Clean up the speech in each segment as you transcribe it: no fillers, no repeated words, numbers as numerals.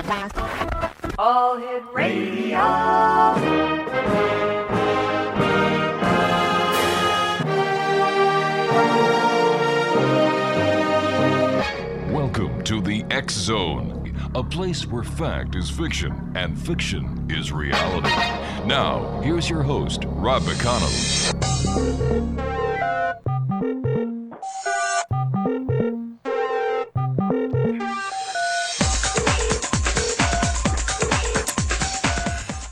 All Hit Radio. Welcome to the X Zone, a place where fact is fiction and fiction is reality. Now, here's your host, Rob McConnell.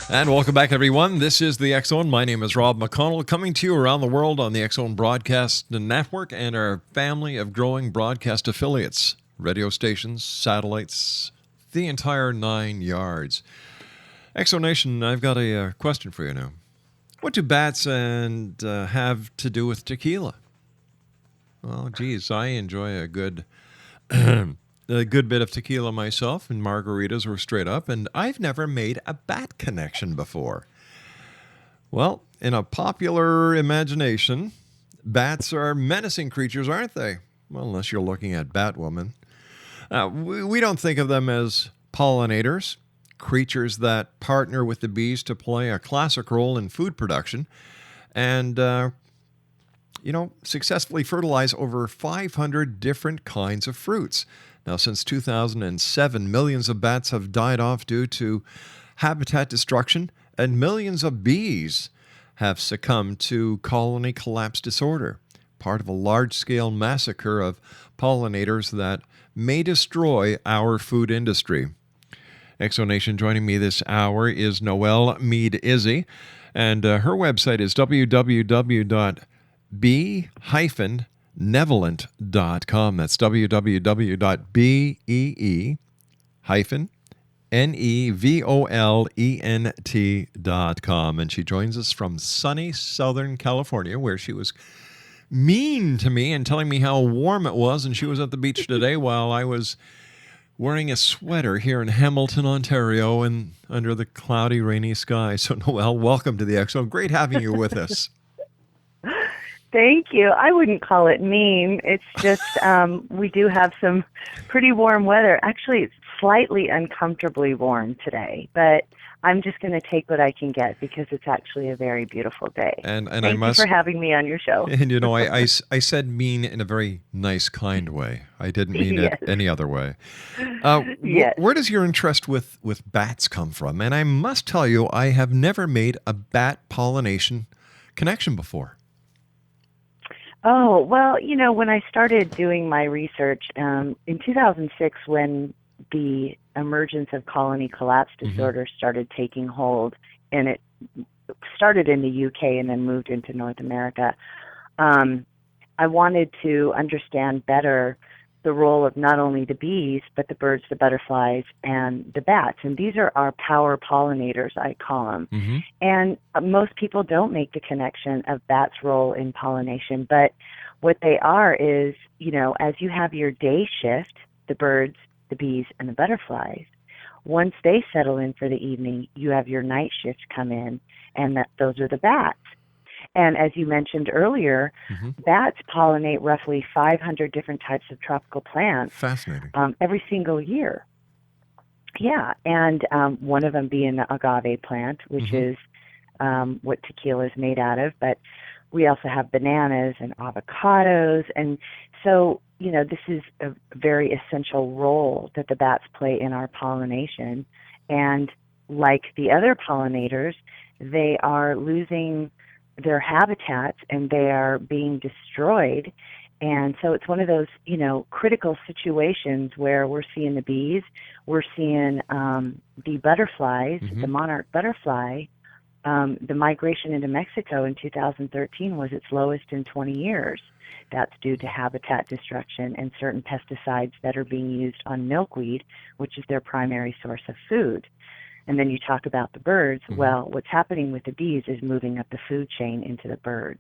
And welcome back, everyone. This is the X Zone. My name is Rob McConnell, coming to you around the world on the X Zone Broadcast Network and our family of growing broadcast affiliates, radio stations, satellites, the entire 9 yards. X Zone Nation, I've got a question for you now. What do bats have to do with tequila? Well, geez, I enjoy a good bit of tequila myself, and margaritas were straight up, and I've never made a bat connection before. Well, in a popular imagination, bats are menacing creatures, aren't they? Well, unless you're looking at Batwoman. We don't think of them as pollinators, creatures that partner with the bees to play a classic role in food production, and successfully fertilize over 500 different kinds of fruits. Now, since 2007, millions of bats have died off due to habitat destruction, and millions of bees have succumbed to colony collapse disorder, part of a large-scale massacre of pollinators that may destroy our food industry. Exonation joining me this hour is Noelle Meade Izzi, and her website is www.bee-nevolent.com. That's www.bee-nevolent.com. And she joins us from sunny Southern California, where she was mean to me and telling me how warm it was, and she was at the beach today while I was wearing a sweater here in Hamilton, Ontario, and under the cloudy, rainy sky. So, Noelle, welcome to the X Zone. Great having you with us. Thank you. I wouldn't call it mean. It's just we do have some pretty warm weather. Actually, it's slightly uncomfortably warm today, but I'm just going to take what I can get because it's actually a very beautiful day. And Thank I must, you for having me on your show. And I said mean in a very nice, kind way. I didn't mean Yes. it any other way. Yes. Where does your interest with bats come from? And I must tell you, I have never made a bat pollination connection before. Oh, well, when I started doing my research in 2006, when the emergence of colony collapse disorder started taking hold, and it started in the UK and then moved into North America, I wanted to understand better the role of not only the bees, but the birds, the butterflies, and the bats. And these are our power pollinators, I call them. Mm-hmm. And most people don't make the connection of bats' role in pollination. But what they are is, as you have your day shift, the birds, the bees, and the butterflies, once they settle in for the evening, you have your night shift come in, and those are the bats. And as you mentioned earlier, bats pollinate roughly 500 different types of tropical plants. Fascinating. Every single year. Yeah, and one of them being the agave plant, which is what tequila is made out of. But we also have bananas and avocados. And so, this is a very essential role that the bats play in our pollination. And like the other pollinators, they are losing their habitats and they are being destroyed. And so it's one of those, critical situations where we're seeing the bees, we're seeing the butterflies, the monarch butterfly. The migration into Mexico in 2013 was its lowest in 20 years. That's due to habitat destruction and certain pesticides that are being used on milkweed, which is their primary source of food. And then you talk about the birds. Well, what's happening with the bees is moving up the food chain into the bird.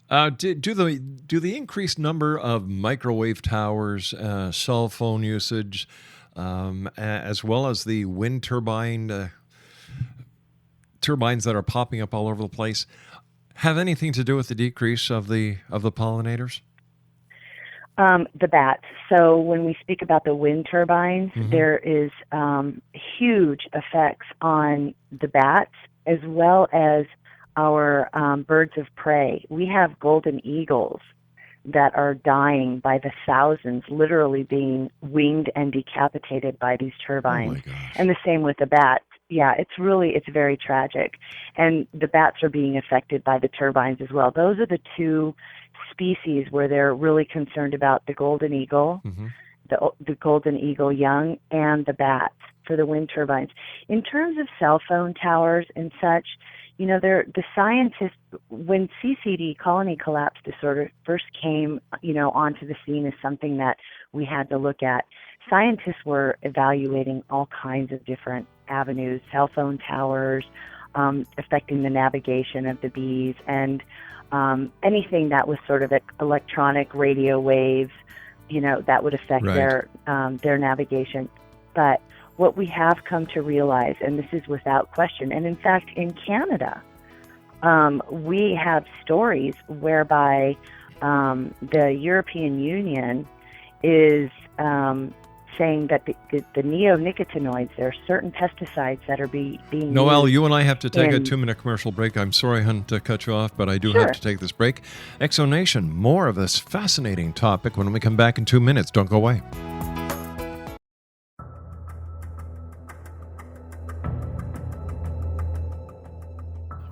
Do the increased number of microwave towers, cell phone usage, as well as the wind turbines that are popping up all over the place, have anything to do with the decrease of the pollinators? The bats. So when we speak about the wind turbines, there is huge effects on the bats as well as our birds of prey. We have golden eagles that are dying by the thousands, literally being winged and decapitated by these turbines. Oh my gosh. And the same with the bats. Yeah, it's very tragic. And the bats are being affected by the turbines as well. Those are the two species where they're really concerned about the golden eagle, the golden eagle young, and the bats for the wind turbines. In terms of cell phone towers and such, the scientists, when CCD, colony collapse disorder, first came, onto the scene as something that we had to look at, scientists were evaluating all kinds of different avenues, cell phone towers, affecting the navigation of the bees, and anything that was sort of electronic radio waves, that would affect their navigation. But what we have come to realize, and this is without question, and in fact in Canada, we have stories whereby the European Union is saying that the neonicotinoids, there are certain pesticides that are being Noelle, used. you and I have to take a 2-minute commercial break. I'm sorry, hun, to cut you off, but I do have to take this break. Exonation, more of this fascinating topic when we come back in 2 minutes. Don't go away.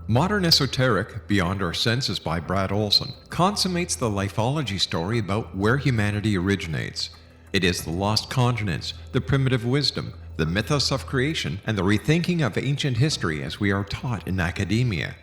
Modern Esoteric, Beyond Our Senses by Brad Olson, consummates the lifeology story about where humanity originates. It is the lost continents, the primitive wisdom, the mythos of creation, and the rethinking of ancient history as we are taught in academia.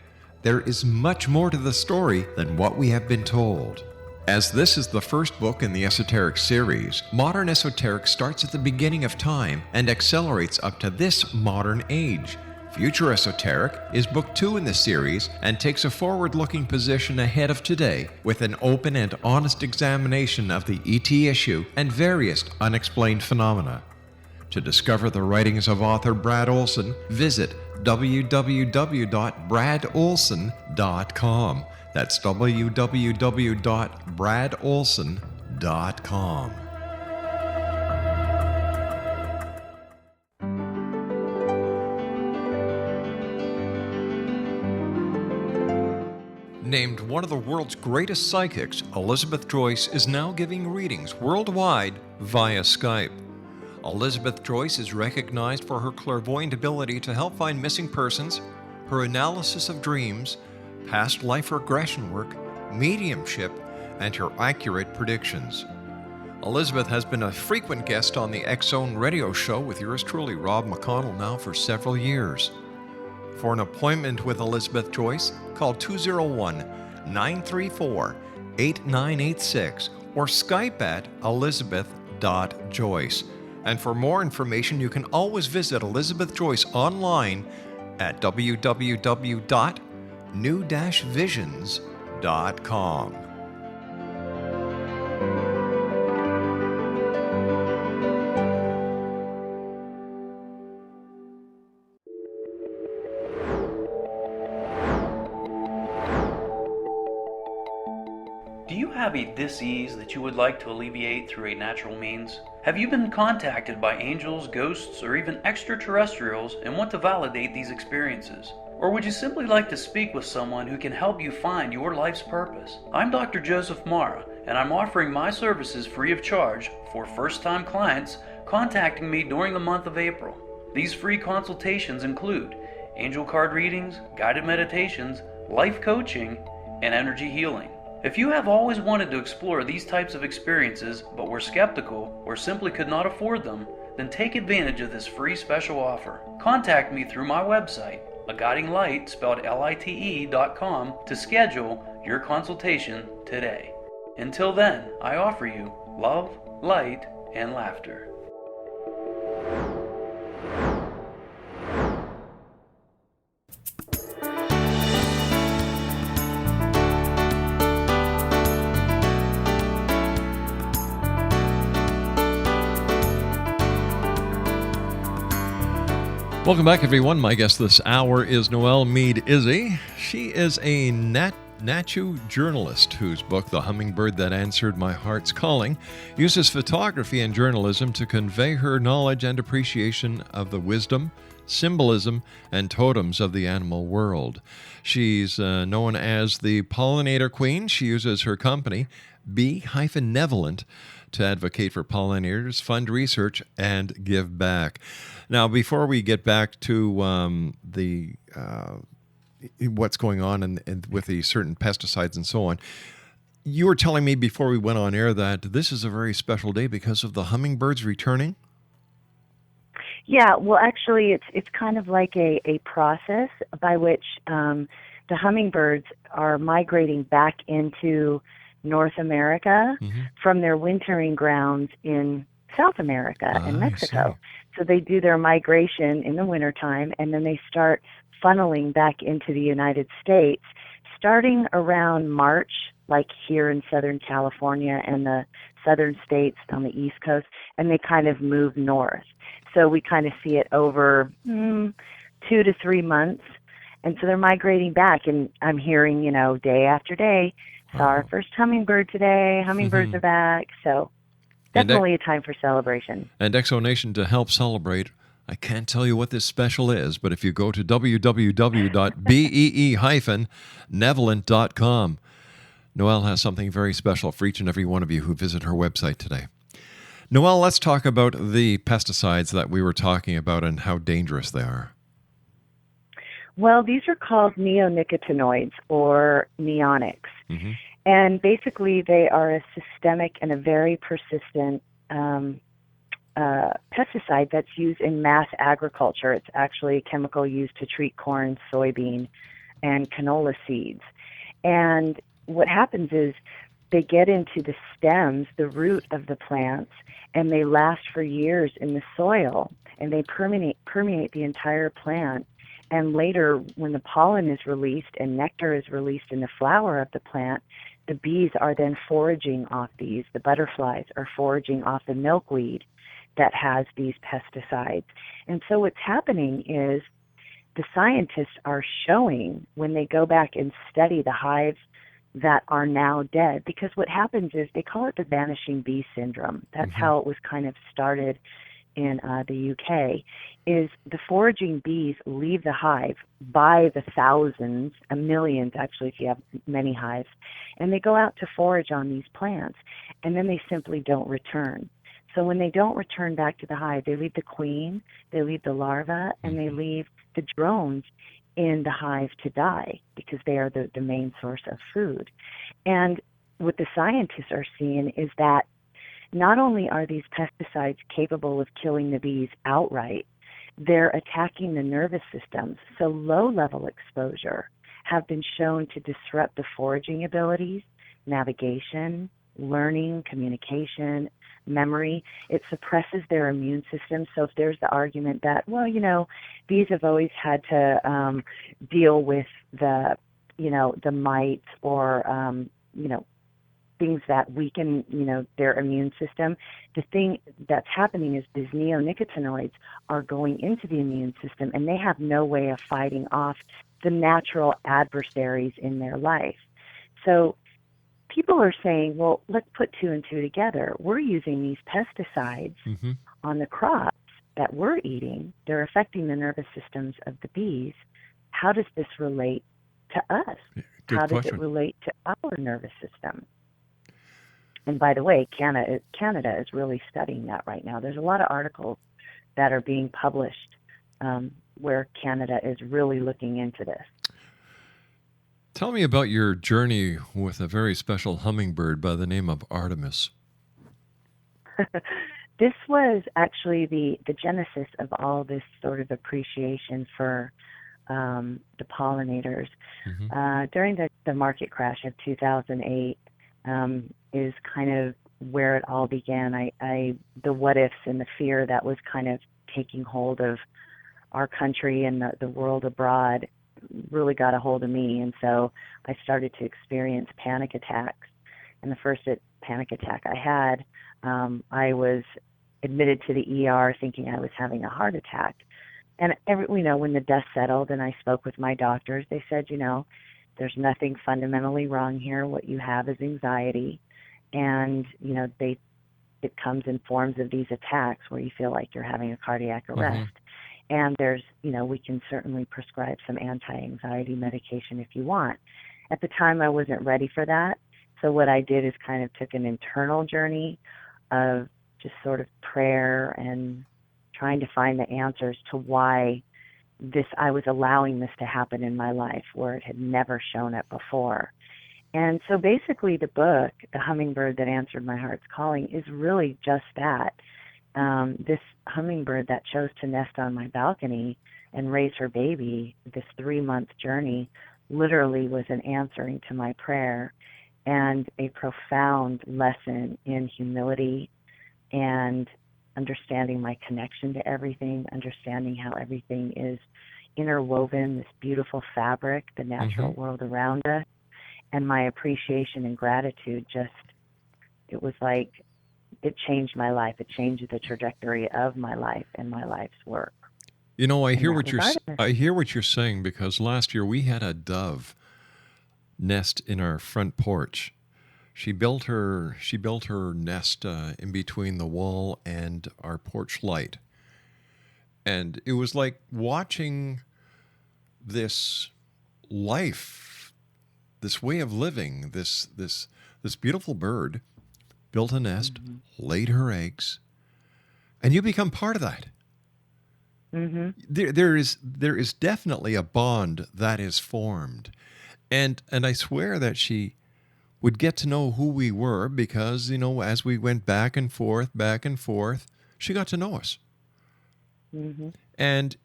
There is much more to the story than what we have been told. As this is the first book in the Esoteric series, Modern Esoteric starts at the beginning of time and accelerates up to this modern age. Future Esoteric is book 2 in the series and takes a forward-looking position ahead of today with an open and honest examination of the ET issue and various unexplained phenomena. To discover the writings of author Brad Olson, visit www.bradolson.com. That's www.bradolson.com. Named one of the world's greatest psychics, Elizabeth Joyce is now giving readings worldwide via Skype. Elizabeth Joyce is recognized for her clairvoyant ability to help find missing persons, her analysis of dreams, past life regression work, mediumship, and her accurate predictions. Elizabeth has been a frequent guest on the X Zone radio show with yours truly, Rob McConnell, now for several years. For an appointment with Elizabeth Joyce, call 201-934-8986 or Skype at elizabeth.joyce. And for more information, you can always visit Elizabeth Joyce online at www.new-visions.com. Do you have a dis-ease that you would like to alleviate through a natural means? Have you been contacted by angels, ghosts, or even extraterrestrials and want to validate these experiences? Or would you simply like to speak with someone who can help you find your life's purpose? I'm Dr. Joseph Mara, and I'm offering my services free of charge for first-time clients contacting me during the month of April. These free consultations include angel card readings, guided meditations, life coaching, and energy healing. If you have always wanted to explore these types of experiences but were skeptical or simply could not afford them, then take advantage of this free special offer. Contact me through my website, aguidinglight, spelled LITE.com, to schedule your consultation today. Until then, I offer you love, light, and laughter. Welcome back, everyone. My guest this hour is Noelle Meade Izzi. She is a journalist whose book, The Hummingbird That Answered My Heart's Calling, uses photography and journalism to convey her knowledge and appreciation of the wisdom, symbolism, and totems of the animal world. She's known as the Pollinator Queen. She uses her company, Bee-Nevolent, to advocate for pollinators, fund research, and give back. Now, before we get back to what's going on and with the certain pesticides and so on, you were telling me before we went on air that this is a very special day because of the hummingbirds returning? Yeah, well, actually, it's kind of like a process by which the hummingbirds are migrating back into North America from their wintering grounds in South America and Mexico. So they do their migration in the wintertime, and then they start funneling back into the United States starting around March, like here in Southern California and the southern states on the East Coast, and they kind of move north. So we kind of see it over 2 to 3 months. And so they're migrating back, and I'm hearing, day after day, saw our first hummingbird today, hummingbirds are back. So definitely a time for celebration. And Exonation, to help celebrate, I can't tell you what this special is, but if you go to www.bee-nevolent.com, Noelle has something very special for each and every one of you who visit her website today. Noelle, let's talk about the pesticides that we were talking about and how dangerous they are. Well, these are called neonicotinoids or neonics. And basically they are a systemic and a very persistent pesticide that's used in mass agriculture. It's actually a chemical used to treat corn, soybean, and canola seeds. And what happens is they get into the stems, the root of the plants, and they last for years in the soil, and they permeate the entire plant. And later, when the pollen is released and nectar is released in the flower of the plant, the bees are then foraging off these. The butterflies are foraging off the milkweed that has these pesticides. And so what's happening is the scientists are showing, when they go back and study the hives that are now dead, because what happens is they call it the vanishing bee syndrome. That's how it was kind of started in the UK, is the foraging bees leave the hive by the thousands, millions actually if you have many hives, and they go out to forage on these plants, and then they simply don't return. So when they don't return back to the hive, they leave the queen, they leave the larva, and they leave the drones in the hive to die because they are the main source of food. And what the scientists are seeing is that not only are these pesticides capable of killing the bees outright, they're attacking the nervous systems. So low-level exposure have been shown to disrupt the foraging abilities, navigation, learning, communication, memory. It suppresses their immune system. So if there's the argument that, bees have always had to deal with the mites or, things that weaken, their immune system. The thing that's happening is these neonicotinoids are going into the immune system, and they have no way of fighting off the natural adversaries in their life. So people are saying, well, let's put 2 and 2 together. We're using these pesticides on the crops that we're eating. They're affecting the nervous systems of the bees. How does this relate to us? Good How does question. it relate to our nervous system? And by the way, Canada is really studying that right now. There's a lot of articles that are being published where Canada is really looking into this. Tell me about your journey with a very special hummingbird by the name of Artemis. This was actually the genesis of all this sort of appreciation for the pollinators. During the market crash of 2008 is kind of where it all began. The what ifs and the fear that was kind of taking hold of our country and the world abroad really got a hold of me, and so I started to experience panic attacks. And the first panic attack I had, I was admitted to the ER thinking I was having a heart attack. And when the dust settled and I spoke with my doctors, they said, There's nothing fundamentally wrong here. What you have is anxiety, and it comes in forms of these attacks where you feel like you're having a cardiac arrest. And there's, we can certainly prescribe some anti-anxiety medication if you want. At the time, I wasn't ready for that. So what I did is kind of took an internal journey of just sort of prayer and trying to find the answers to why I was allowing this to happen in my life where it had never shown up before. And so basically the book, The Hummingbird That Answered My Heart's Calling, is really just that. This hummingbird that chose to nest on my balcony and raise her baby, this 3-month journey, literally was an answering to my prayer and a profound lesson in humility and understanding my connection to everything, understanding how everything is interwoven, this beautiful fabric, the natural world around us. And my appreciation and gratitude it was like it changed my life. It changed the trajectory of my life and my life's work. I hear what you're saying, because last year we had a dove nest in our front porch. She built her nest in between the wall and our porch light. And it was like watching this life, this way of living, this beautiful bird built a nest, laid her eggs, and you become part of that. There is definitely a bond that is formed, and I swear that she would get to know who we were because as we went back and forth, she got to know us, and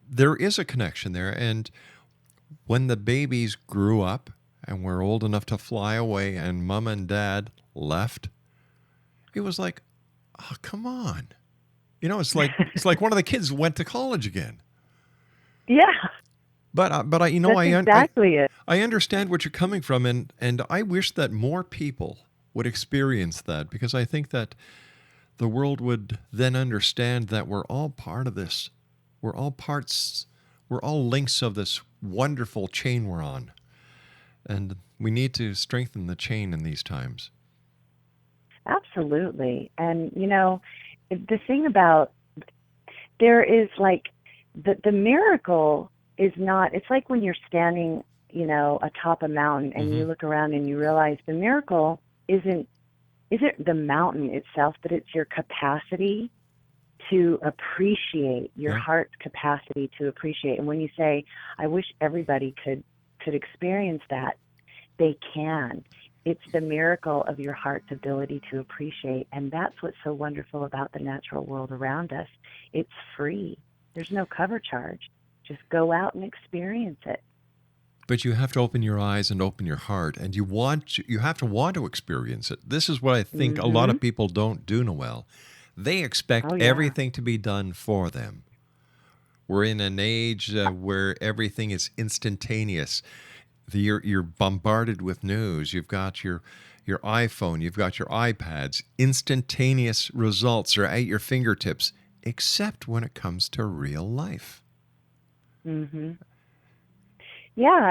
there is a connection there. And when the babies grew up and were old enough to fly away and mom and dad left, it was like, oh, come on. It's like one of the kids went to college again. Yeah. But I exactly it. I understand what you're coming from, and I wish that more people would experience that, because I think that the world would then understand that we're all part of this. We're all parts, we're all links of this wonderful chain we're on. And we need to strengthen the chain in these times. Absolutely. And, the thing about there is like the miracle is not, it's like when you're standing, atop a mountain and you look around and you realize the miracle isn't the mountain itself, but it's your capacity to appreciate, your heart's capacity to appreciate. And when you say, I wish everybody could experience that, they can. It's the miracle of your heart's ability to appreciate, and that's what's so wonderful about the natural world around us. It's free. There's no cover charge. Just go out and experience it. But you have to open your eyes and open your heart, and you have to want to experience it. This is what I think a lot of people don't do, Noelle. They expect everything to be done for them. We're in an age where everything is instantaneous. You're bombarded with news. You've got your iPhone. You've got your iPads. Instantaneous results are at your fingertips, except when it comes to real life. Yeah,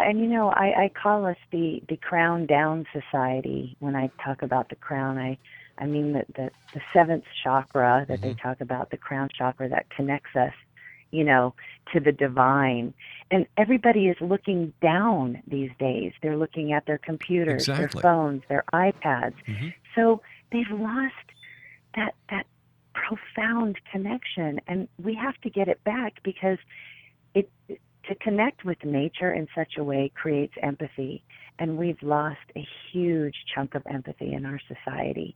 and I call us the crown down society. When I talk about the crown, I mean the seventh chakra that they talk about, the crown chakra that connects us, to the divine. And everybody is looking down these days. They're looking at their computers, their phones, their iPads. So they've lost that profound connection, and we have to get it back, because to connect with nature in such a way creates empathy, and we've lost a huge chunk of empathy in our society.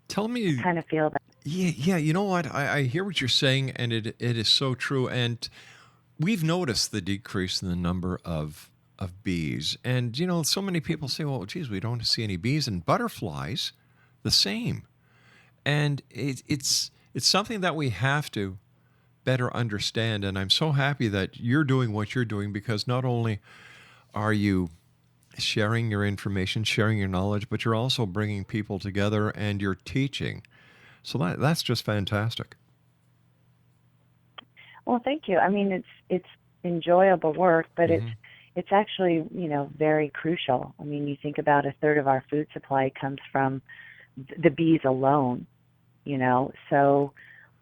Tell me. I kind of feel that. Yeah. You know what? I hear what you're saying, and it is so true. And we've noticed the decrease in the number of bees. And, so many people say, well, geez, we don't see any bees, and butterflies, the same. And it's something that we have to better understand. And I'm so happy that you're doing what you're doing, because not only are you sharing your information, sharing your knowledge, but you're also bringing people together and you're teaching. So that's just fantastic. Well, thank you. I mean, it's enjoyable work, but it's actually, very crucial. I mean, you think about a third of our food supply comes from the bees alone, So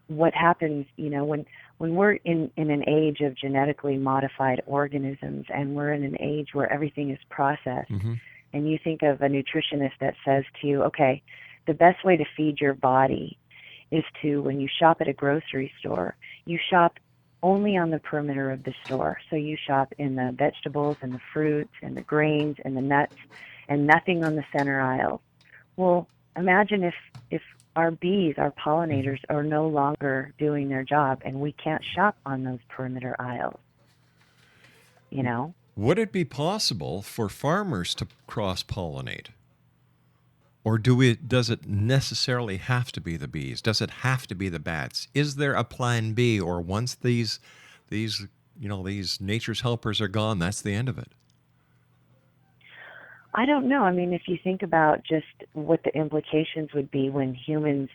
what happens, when we're in an age of genetically modified organisms, and we're in an age where everything is processed, and you think of a nutritionist that says to you, okay, the best way to feed your body is to, when you shop at a grocery store, you shop only on the perimeter of the store. So you shop in the vegetables and the fruits and the grains and the nuts, and nothing on the center aisle. Well, imagine if our bees, our pollinators, are no longer doing their job and we can't shop on those perimeter aisles, Would it be possible for farmers to cross-pollinate? Or does it necessarily have to be the bees? Does it have to be the bats? Is there a plan B, or once these nature's helpers are gone, that's the end of it? I don't know. I mean, if you think about just what the implications would be when humans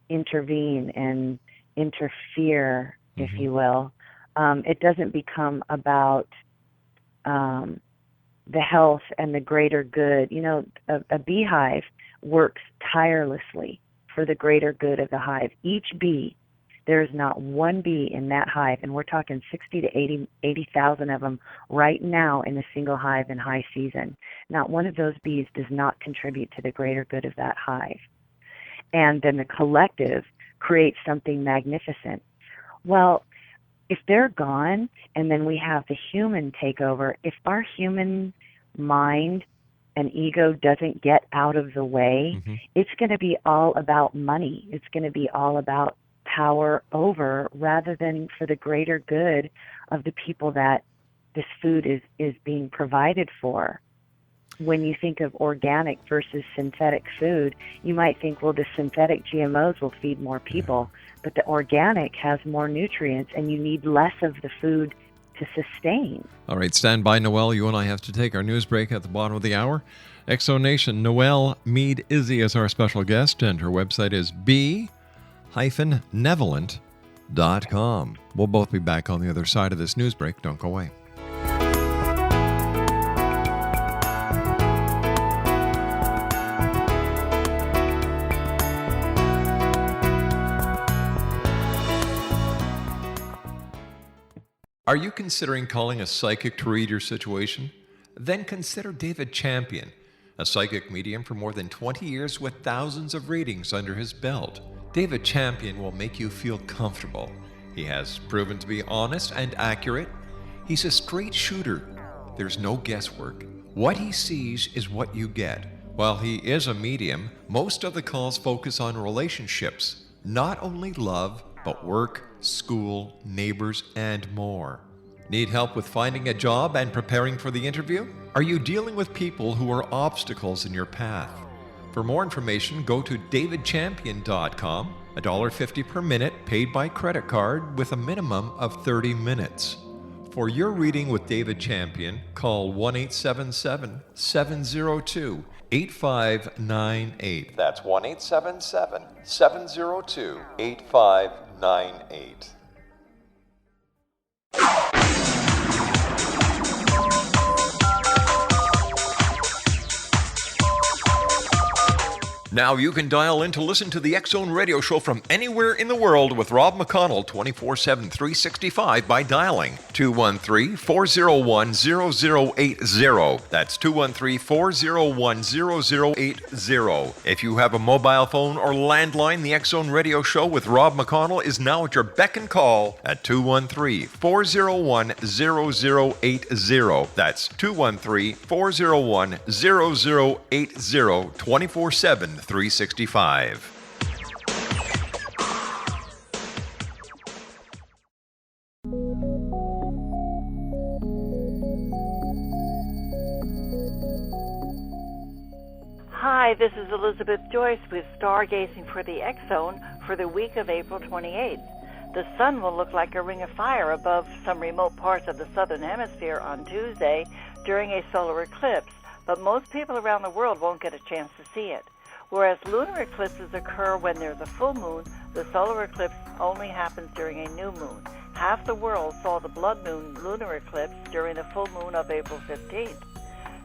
intervene and interfere, if you will, it doesn't become about the health and the greater good. A beehive works tirelessly for the greater good of the hive. Each bee, there is not one bee in that hive, and we're talking 60 to 80,000 of them right now in a single hive in high season. Not one of those bees does not contribute to the greater good of that hive. And then the collective creates something magnificent. Well, if they're gone and then we have the human take over, if our human mind and ego doesn't get out of the way, it's going to be all about money. It's going to be all about power over, rather than for the greater good of the people that this food is being provided for. When you think of organic versus synthetic food, you might think, well, the synthetic GMOs will feed more people, but the organic has more nutrients and you need less of the food to sustain. All right, stand by, Noelle. You and I have to take our news break at the bottom of the hour. Exo Nation, Noelle Meade Izzi is our special guest, and her website is b-nevolent.com. We'll both be back on the other side of this news break. Don't go away. Are you considering calling a psychic to read your situation? Then consider David Champion, a psychic medium for more than 20 years with thousands of readings under his belt. David Champion will make you feel comfortable. He has proven to be honest and accurate. He's a straight shooter. There's no guesswork. What he sees is what you get. While he is a medium, most of the calls focus on relationships, not only love, but work, school, neighbors, and more. Need help with finding a job and preparing for the interview? Are you dealing with people who are obstacles in your path? For more information, go to davidchampion.com, $1.50 per minute paid by credit card with a minimum of 30 minutes. For your reading with David Champion, call 1-877-702-8598. That's 1-877-702-8598. Now you can dial in to listen to the X-Zone radio show from anywhere in the world with Rob McConnell 24/7, 365 by dialing 213-401-0080. That's 213-401-0080. If you have a mobile phone or landline, the X-Zone radio show with Rob McConnell is now at your beck and call at 213-401-0080. That's 213-401-0080, 24/7, 365. Hi, this is Elizabeth Joyce with Stargazing for the X-Zone for the week of April 28th. The sun will look like a ring of fire above some remote parts of the southern hemisphere on Tuesday during a solar eclipse, but most people around the world won't get a chance to see it. Whereas lunar eclipses occur when there's a full moon, the solar eclipse only happens during a new moon. half the world saw the blood moon lunar eclipse during the full moon of April 15th.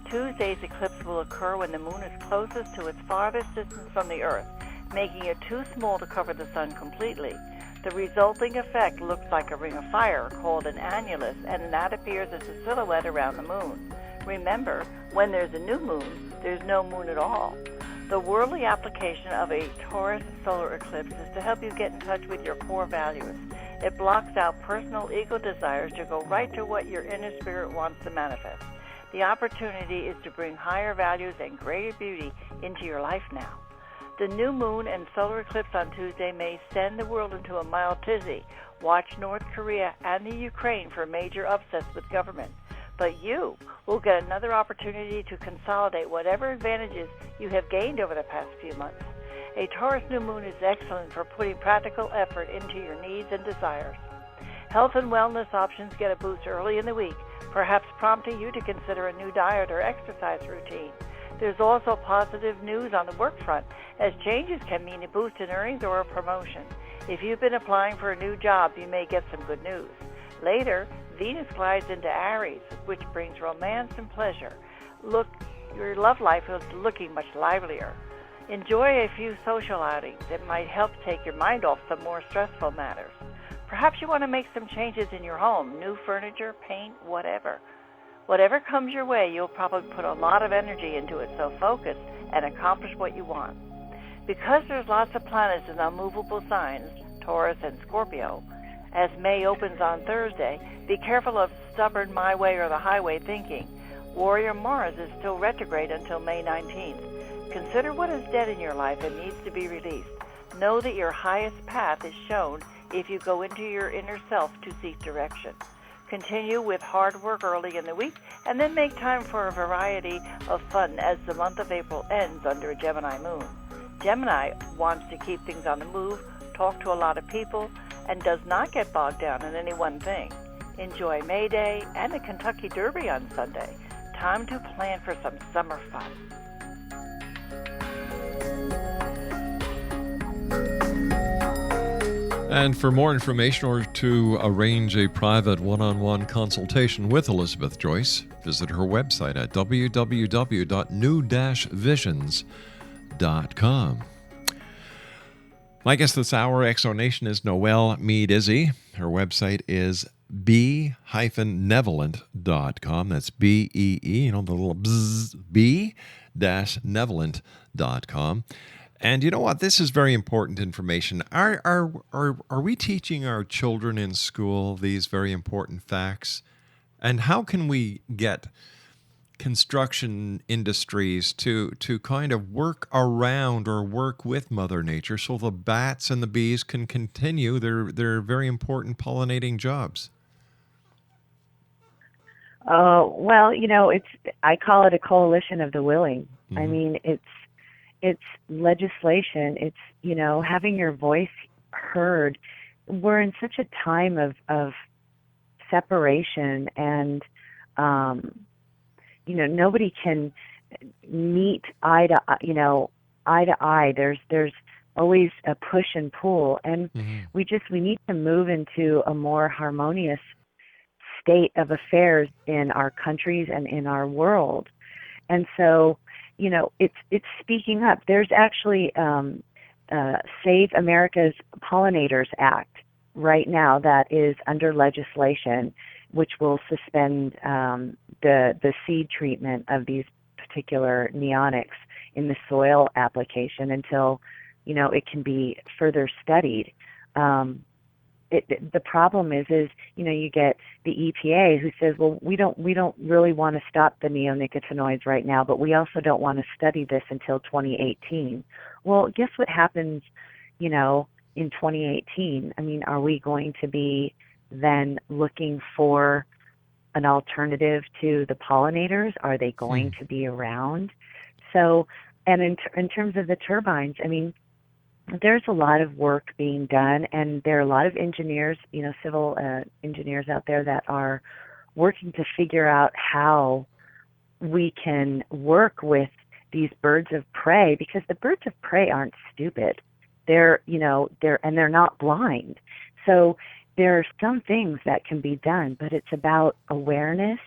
Tuesday's eclipse will occur when the moon is closest to its farthest distance from the Earth, making it too small to cover the sun completely. The resulting effect looks like a ring of fire called an annulus, and that appears as a silhouette around the moon. Remember, when there's a new moon, there's no moon at all. The worldly application of a Taurus solar eclipse is to help you get in touch with your core values. It blocks out personal ego desires to go right to what your inner spirit wants to manifest. The opportunity is to bring higher values and greater beauty into your life now. The new moon and solar eclipse on Tuesday may send the world into a mild tizzy. Watch North Korea and the Ukraine for major upsets with government. But you will get another opportunity to consolidate whatever advantages you have gained over the past few months. A Taurus new moon is excellent for putting practical effort into your needs and desires. Health and wellness options get a boost early in the week, perhaps prompting you to consider a new diet or exercise routine. There's also positive news on the work front, as changes can mean a boost in earnings or a promotion. If you've been applying for a new job, you may get some good news. Later, Venus glides into Aries, which brings romance and pleasure. Look, your love life is looking much livelier. Enjoy a few social outings. It might help take your mind off some more stressful matters. Perhaps you want to make some changes in your home, new furniture, paint, whatever. Whatever comes your way, you'll probably put a lot of energy into it, so focus and accomplish what you want. Because there's lots of planets in unmovable signs, Taurus and Scorpio, as May opens on Thursday, be careful of stubborn my way or the highway thinking. Warrior Mars is still retrograde until May 19th. Consider what is dead in your life and needs to be released. Know that your highest path is shown if you go into your inner self to seek direction. Continue with hard work early in the week, and then make time for a variety of fun as the month of April ends under a Gemini moon. Gemini wants to keep things on the move, talk to a lot of people, and does not get bogged down in any one thing. Enjoy May Day and the Kentucky Derby on Sunday. Time to plan for some summer fun. And for more information or to arrange a private one-on-one consultation with Elizabeth Joyce, visit her website at www.new-visions.com. My guest this hour, Exonation, is Noelle Meade Izzi. Her website is b-nevolent.com. That's B-E-E, the little bzz, b-nevolent.com. And you know what? This is very important information. Are we teaching our children in school these very important facts? And how can we get construction industries to kind of work around or work with Mother Nature so the bats and the bees can continue their very important pollinating jobs? Well, I call it a coalition of the willing. Mm-hmm. I mean, it's legislation. It's, having your voice heard. We're in such a time of separation, and, nobody can meet eye to eye. There's always a push and pull, and mm-hmm. we need to move into a more harmonious state of affairs in our countries and in our world. And so, it's speaking up. There's actually Save America's Pollinators Act right now that is under legislation, which will suspend the seed treatment of these particular neonics in the soil application until, it can be further studied. The problem is you get the EPA who says, well, we don't really want to stop the neonicotinoids right now, but we also don't want to study this until 2018. Well, guess what happens, in 2018? I mean, are we going to be then looking for an alternative to the pollinators? Are they going to be around? So, and in terms of the turbines, I mean, there's a lot of work being done, and there are a lot of engineers, civil engineers out there that are working to figure out how we can work with these birds of prey, because the birds of prey aren't stupid. They're not blind. So there are some things that can be done, but it's about awareness,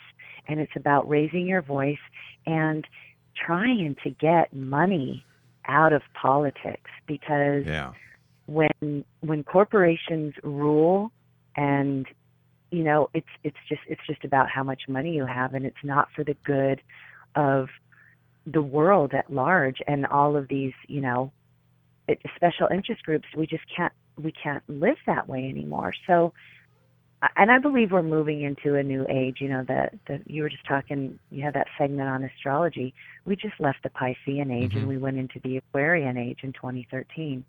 and it's about raising your voice and trying to get money out of politics, because when corporations rule, and it's just about how much money you have, and it's not for the good of the world at large, and all of these special interest groups. We can't live that way anymore. So, and I believe we're moving into a new age. You were just talking, you had that segment on astrology. We just left the Piscean age and we went into the Aquarian age in 2013.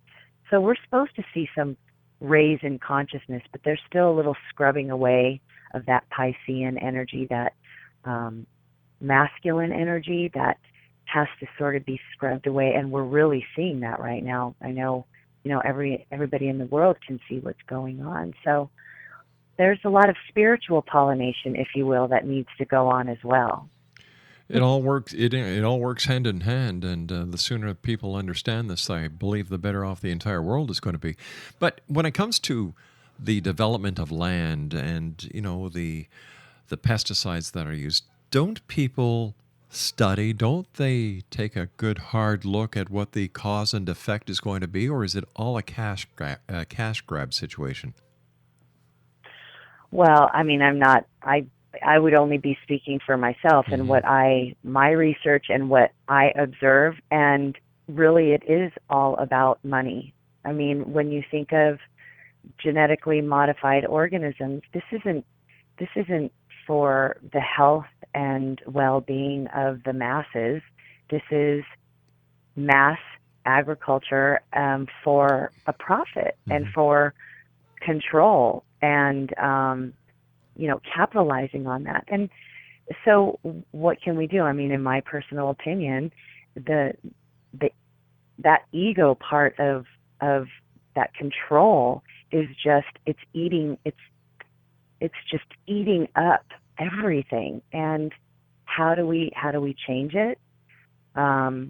So we're supposed to see some raise in consciousness, but there's still a little scrubbing away of that Piscean energy, that masculine energy that has to sort of be scrubbed away, and we're really seeing that right now. I know, everybody in the world can see what's going on. So there's a lot of spiritual pollination, if you will, that needs to go on as well. It all works. It all works hand in hand, and the sooner people understand this, I believe, the better off the entire world is going to be. But when it comes to the development of land and the pesticides that are used, don't people study? Don't they take a good hard look at what the cause and effect is going to be, or is it all a cash grab situation? Well, I mean, I would only be speaking for myself and my research and what I observe, and really it is all about money. I mean, when you think of genetically modified organisms, this isn't for the health and well-being of the masses. This is mass agriculture for a profit and for control, and capitalizing on that. And so what can we do? I mean, in my personal opinion, that ego part of that control is just, it's just eating up everything. And how do we change it? A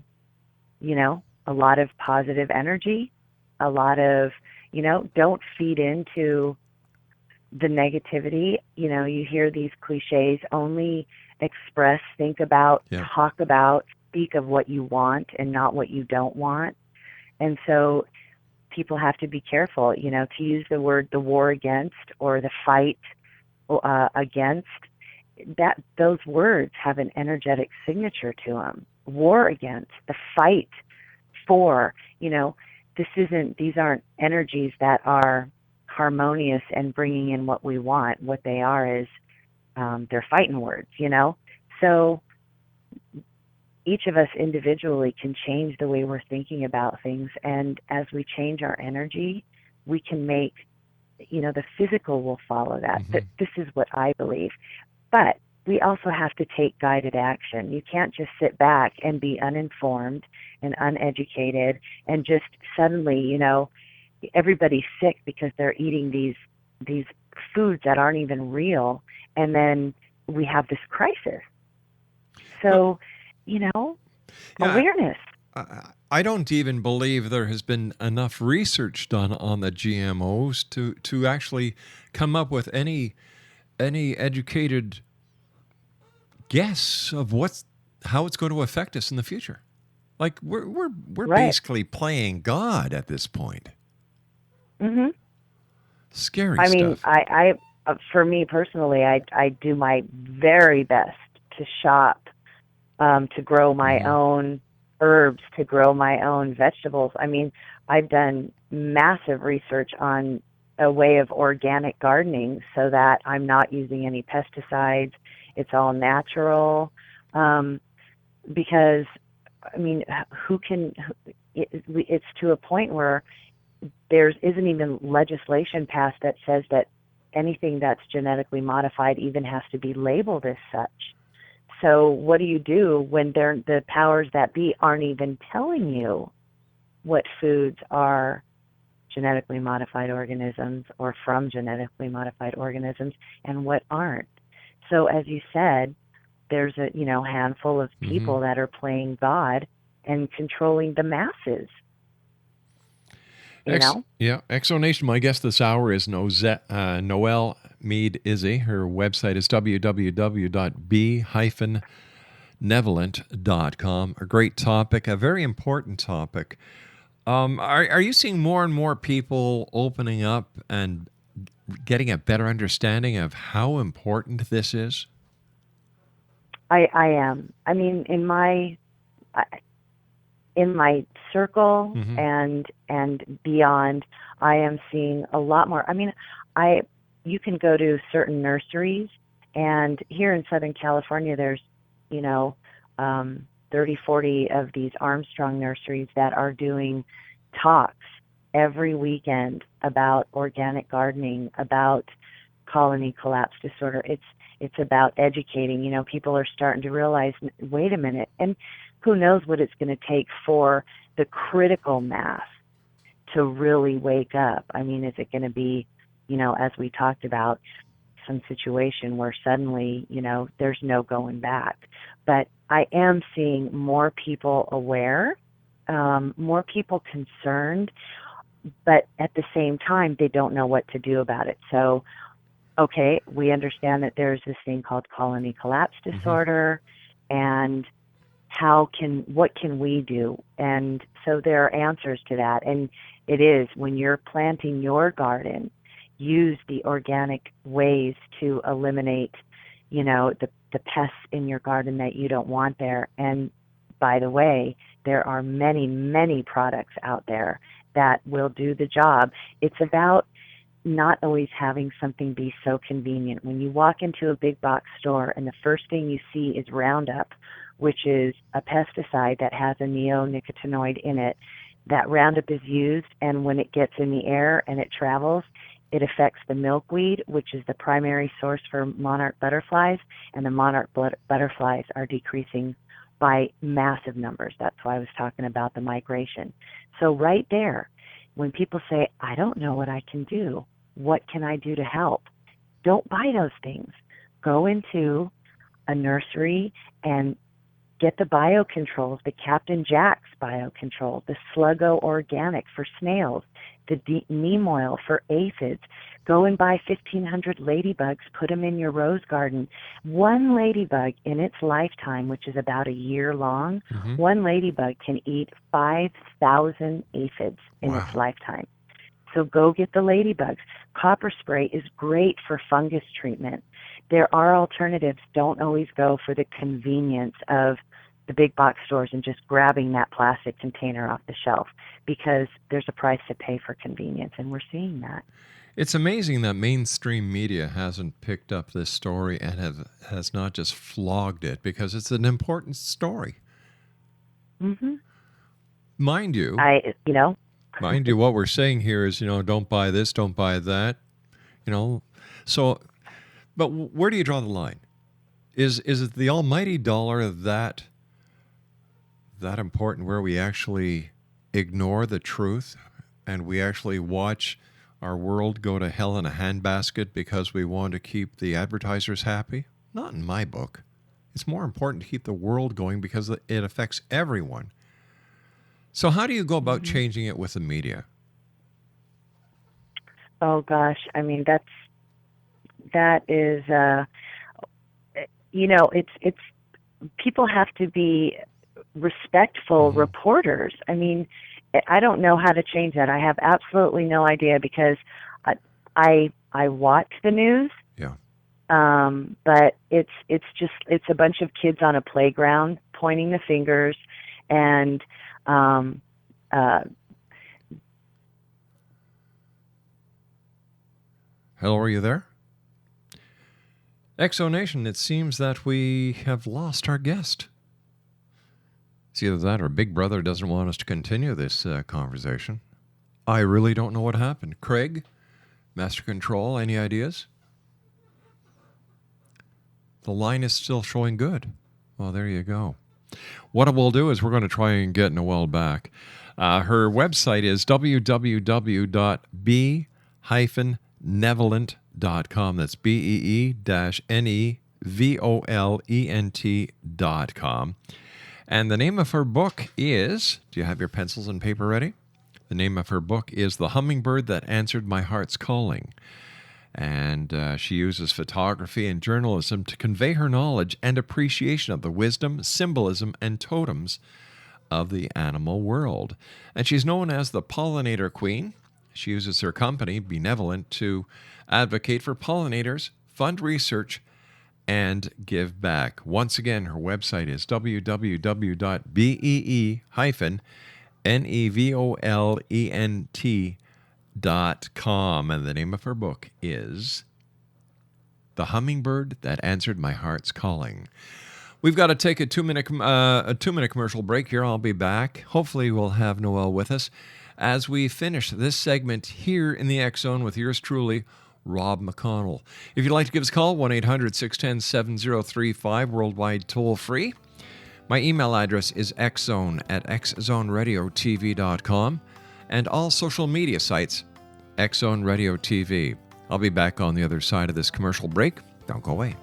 lot of positive energy, a lot of, don't feed into the negativity. You hear these cliches: only express, think about, talk about, speak of what you want and not what you don't want. And so people have to be careful, to use the word the war against or the fight against. That those words have an energetic signature to them. War against, the fight for, these aren't energies that are harmonious and bringing in what we want. What they are is they're fighting words, So each of us individually can change the way we're thinking about things, and as we change our energy, we can make, the physical will follow that. This is what I believe. But we also have to take guided action. You can't just sit back and be uninformed and uneducated and just suddenly, everybody's sick because they're eating these foods that aren't even real, and then we have this crisis. So, awareness. I don't even believe there has been enough research done on the GMOs to actually come up with any educated guess of how it's going to affect us in the future. Like we're basically playing God at this point. Scary stuff. I mean, I for me personally, I do my very best to shop, to grow my own herbs, to grow my own vegetables. I mean, I've done massive research on a way of organic gardening so that I'm not using any pesticides. It's all natural. Because, I mean, it's to a point where there isn't even legislation passed that says that anything that's genetically modified even has to be labeled as such. So what do you do when the powers that be aren't even telling you what foods are genetically modified organisms or from genetically modified organisms and what aren't? So as you said, there's a handful of people that are playing God and controlling the masses. Exonation. My guest this hour is Noelle Meade Izzi. Her website is www.b-nevolent.com. A great topic, a very important topic. Are you seeing more and more people opening up and getting a better understanding of how important this is? I am. I mean, in my circle and beyond, I am seeing a lot more. I mean, you can go to certain nurseries, and here in Southern California, there's 30, 40 of these Armstrong nurseries that are doing talks every weekend about organic gardening, about colony collapse disorder. It's about educating. People are starting to realize, wait a minute, and who knows what it's going to take for the critical mass to really wake up. I mean, is it going to be, as we talked about, some situation where suddenly, there's no going back. But I am seeing more people aware, more people concerned, but at the same time, they don't know what to do about it. So, okay, we understand that there's this thing called colony collapse disorder, and what can we do? And so there are answers to that. And it is, when you're planting your garden, use the organic ways to eliminate, the pests in your garden that you don't want there. And by the way, there are many, many products out there that will do the job. It's about not always having something be so convenient. When you walk into a big box store and the first thing you see is Roundup, which is a pesticide that has a neonicotinoid in it, that Roundup is used, and when it gets in the air and it travels, it affects the milkweed, which is the primary source for monarch butterflies, and the monarch butterflies are decreasing by massive numbers. That's why I was talking about the migration. So right there, when people say, I don't know what I can do, what can I do to help? Don't buy those things. Go into a nursery and get the biocontrols, the Captain Jack's biocontrol, the Sluggo Organic for snails, the neem oil for aphids. Go and buy 1,500 ladybugs, put them in your rose garden. One ladybug in its lifetime, which is about a year long, one ladybug can eat 5,000 aphids in its lifetime. So go get the ladybugs. Copper spray is great for fungus treatment. There are alternatives. Don't always go for the convenience of the big box stores and just grabbing that plastic container off the shelf, because there's a price to pay for convenience, and we're seeing that. It's amazing that mainstream media hasn't picked up this story and has not just flogged it, because it's an important story. Mind you, mind you, what we're saying here is, don't buy this, don't buy that, So, but where do you draw the line? Is it the almighty dollar that important, where we actually ignore the truth and we actually watch our world go to hell in a handbasket because we want to keep the advertisers happy? Not in my book. It's more important to keep the world going because it affects everyone. So how do you go about changing it with the media? Oh gosh, I mean, that is, it's people have to be respectful reporters. I mean, I don't know how to change that. I have absolutely no idea, because I watch the news. Yeah. But it's a bunch of kids on a playground pointing the fingers, and hello, are you there? Exonation, it seems that we have lost our guest. It's either that or Big Brother doesn't want us to continue this conversation. I really don't know what happened. Craig, Master Control, any ideas? The line is still showing good. Well, there you go. What we'll do is we're going to try and get Noelle back. Her website is www.b-nevolent.com. That's BEE-NEVOLENT.com. And the name of her book is, do you have your pencils and paper ready? The name of her book is The Hummingbird That Answered My Heart's Calling. And she uses photography and journalism to convey her knowledge and appreciation of the wisdom, symbolism, and totems of the animal world. And she's known as the Pollinator Queen. She uses her company, Benevolent, to advocate for pollinators, fund research, and give back. Once again, her website is www.beenevolent.com, and the name of her book is The Hummingbird That Answered My Heart's Calling. We've got to take a two-minute commercial break here. I'll be back. Hopefully we'll have Noelle with us as we finish this segment here in the X Zone with yours truly, Rob McConnell. If you'd like to give us a call, 1-800-610-7035, worldwide toll-free. My email address is xzone@xzoneradiotv.com, and all social media sites, X-Zone Radio TV. I'll be back on the other side of this commercial break. Don't go away.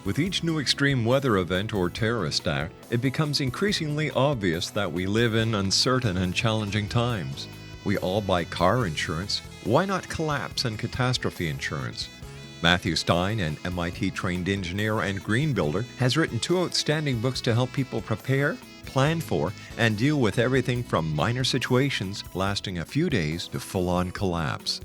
With each new extreme weather event or terrorist act, it becomes increasingly obvious that we live in uncertain and challenging times. We all buy car insurance. Why not collapse and catastrophe insurance? Matthew Stein, an MIT-trained engineer and green builder, has written 2 outstanding books to help people prepare, plan for, and deal with everything from minor situations lasting a few days to full-on collapse.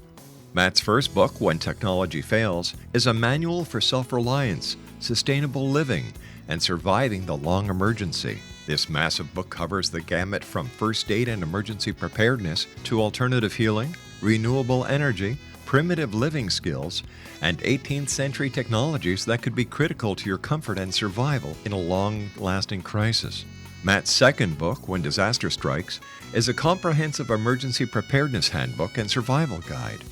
Matt's first book, When Technology Fails, is a manual for self-reliance, sustainable living, and surviving the long emergency. This massive book covers the gamut from first aid and emergency preparedness to alternative healing, renewable energy, primitive living skills, and 18th century technologies that could be critical to your comfort and survival in a long-lasting crisis. Matt's second book, When Disaster Strikes, is a comprehensive emergency preparedness handbook and survival guide.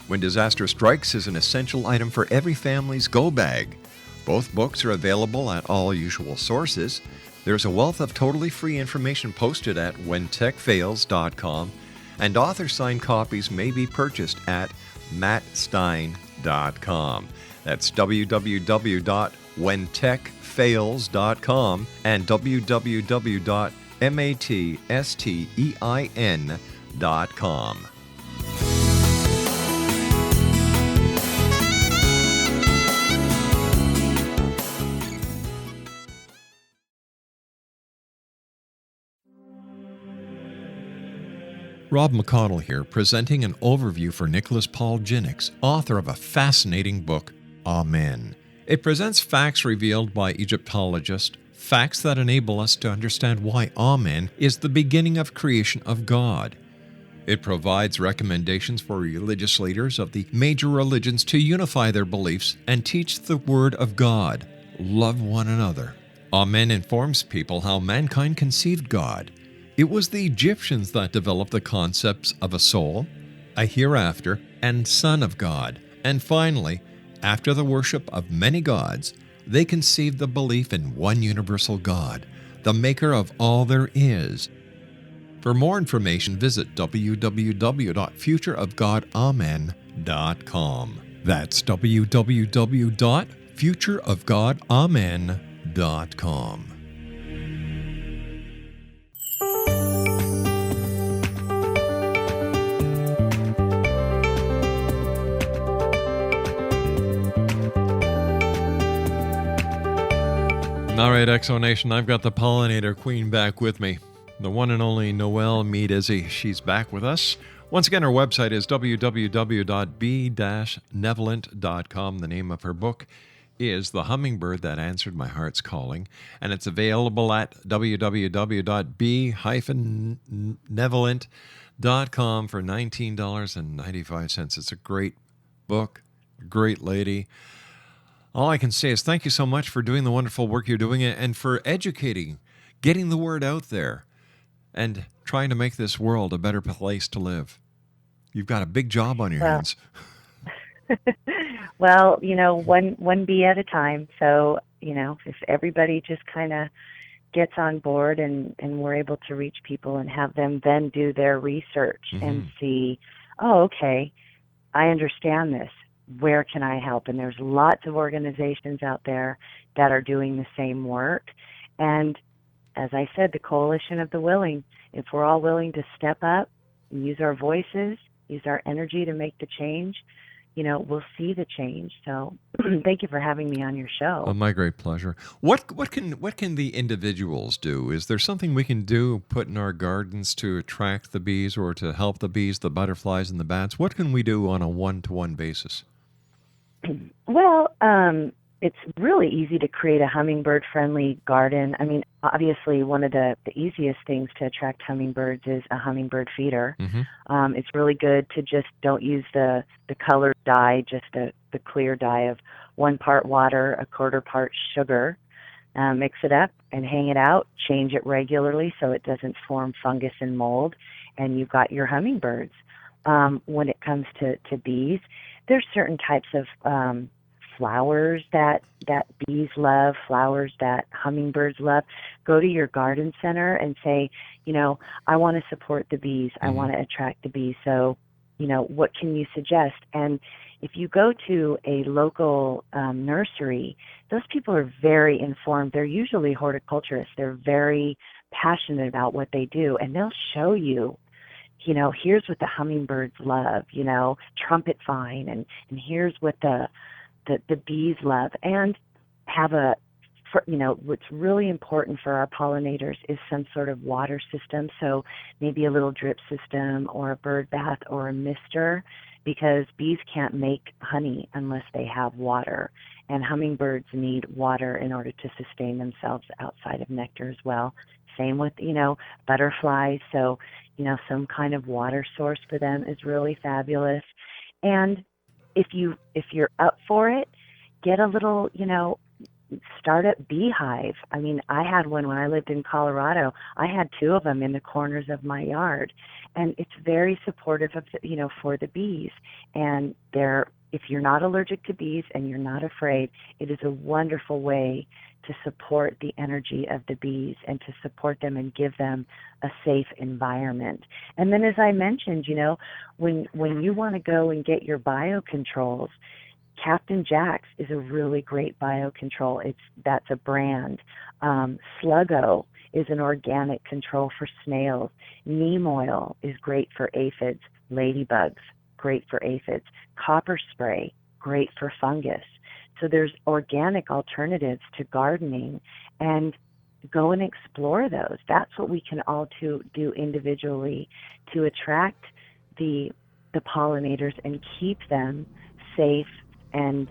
When Disaster Strikes is an essential item for every family's go bag. Both books are available at all usual sources. There's a wealth of totally free information posted at whentechfails.com, and author-signed copies may be purchased at mattstein.com. That's www.whentechfails.com and www.mattstein.com. Rob McConnell here, presenting an overview for Nicholas Paul Jennings, author of a fascinating book, Amen. It presents facts revealed by Egyptologists, facts that enable us to understand why Amen is the beginning of creation of God. It provides recommendations for religious leaders of the major religions to unify their beliefs and teach the Word of God. Love one another. Amen informs people how mankind conceived God. It was the Egyptians that developed the concepts of a soul, a hereafter, and Son of God. And finally, after the worship of many gods, they conceived the belief in one universal God, the maker of all there is. For more information, visit www.futureofgodamen.com. That's www.futureofgodamen.com. All right, Exonation, I've got the Pollinator Queen back with me, the one and only Noelle Meade Izzi. She's back with us. Once again, her website is www.be-nevolent.com. The name of her book is The Hummingbird That Answered My Heart's Calling, and it's available at www.be-nevolent.com for $19.95. It's a great book, great lady. All I can say is thank you so much for doing the wonderful work you're doing and for educating getting the word out there and trying to make this world a better place to live. You've got a big job on your hands. Well, one bee at a time. So, if everybody just kind of gets on board and we're able to reach people and have them then do their research and see, oh, okay, I understand this. Where can I help? And there's lots of organizations out there that are doing the same work. And as I said, the coalition of the willing, if we're all willing to step up and use our voices, use our energy to make the change, we'll see the change. So thank you for having me on your show. Oh, my great pleasure. What can the individuals do? Is there something we can do, put in our gardens to attract the bees or to help the bees, the butterflies and the bats? What can we do on a one-to-one basis? Well, it's really easy to create a hummingbird-friendly garden. I mean, obviously, one of the easiest things to attract hummingbirds is a hummingbird feeder. It's really good to just don't use the colored dye, just the clear dye of 1 part water, 1/4 part sugar. Mix it up and hang it out. Change it regularly so it doesn't form fungus and mold, and you've got your hummingbirds. When it comes to bees, there's certain types of flowers that bees love, flowers that hummingbirds love. Go to your garden center and say, I want to support the bees. I want to attract the bees. So, what can you suggest? And if you go to a local nursery, those people are very informed. They're usually horticulturists. They're very passionate about what they do, and they'll show you, here's what the hummingbirds love, trumpet vine, and here's what the bees love. And have what's really important for our pollinators is some sort of water system. So maybe a little drip system or a bird bath or a mister, because bees can't make honey unless they have water. And hummingbirds need water in order to sustain themselves outside of nectar as well. Same with, butterflies. So, some kind of water source for them is really fabulous. And if you're up for it, get a little, startup beehive. I mean, I had one when I lived in Colorado. I had 2 of them in the corners of my yard, and it's very supportive of, for the bees. And if you're not allergic to bees and you're not afraid, it is a wonderful way to support the energy of the bees and to support them and give them a safe environment. And then, as I mentioned, when you want to go and get your biocontrols, Captain Jack's is a really great biocontrol. That's a brand. Sluggo is an organic control for snails. Neem oil is great for aphids. Ladybugs, great for aphids. Copper spray, great for fungus. So there's organic alternatives to gardening, and go and explore those. That's what we can all do individually to attract the pollinators and keep them safe and,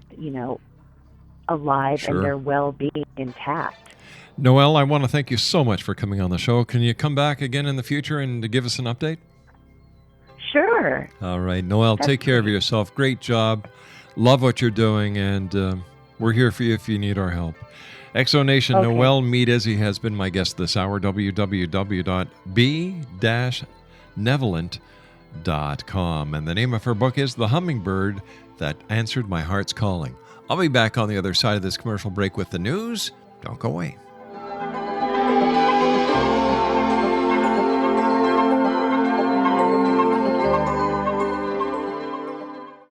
alive, Sure. and their well-being intact. Noelle, I want to thank you so much for coming on the show. Can you come back again in the future and to give us an update? Sure. All right, Noelle, take care of yourself. Great job. Love what you're doing, and we're here for you if you need our help. Exo Nation, Okay. Noelle Meade Izzi has been my guest this hour. www.be-nevolent.com. And the name of her book is The Hummingbird That Answered My Heart's Calling. I'll be back on the other side of this commercial break with the news. Don't go away.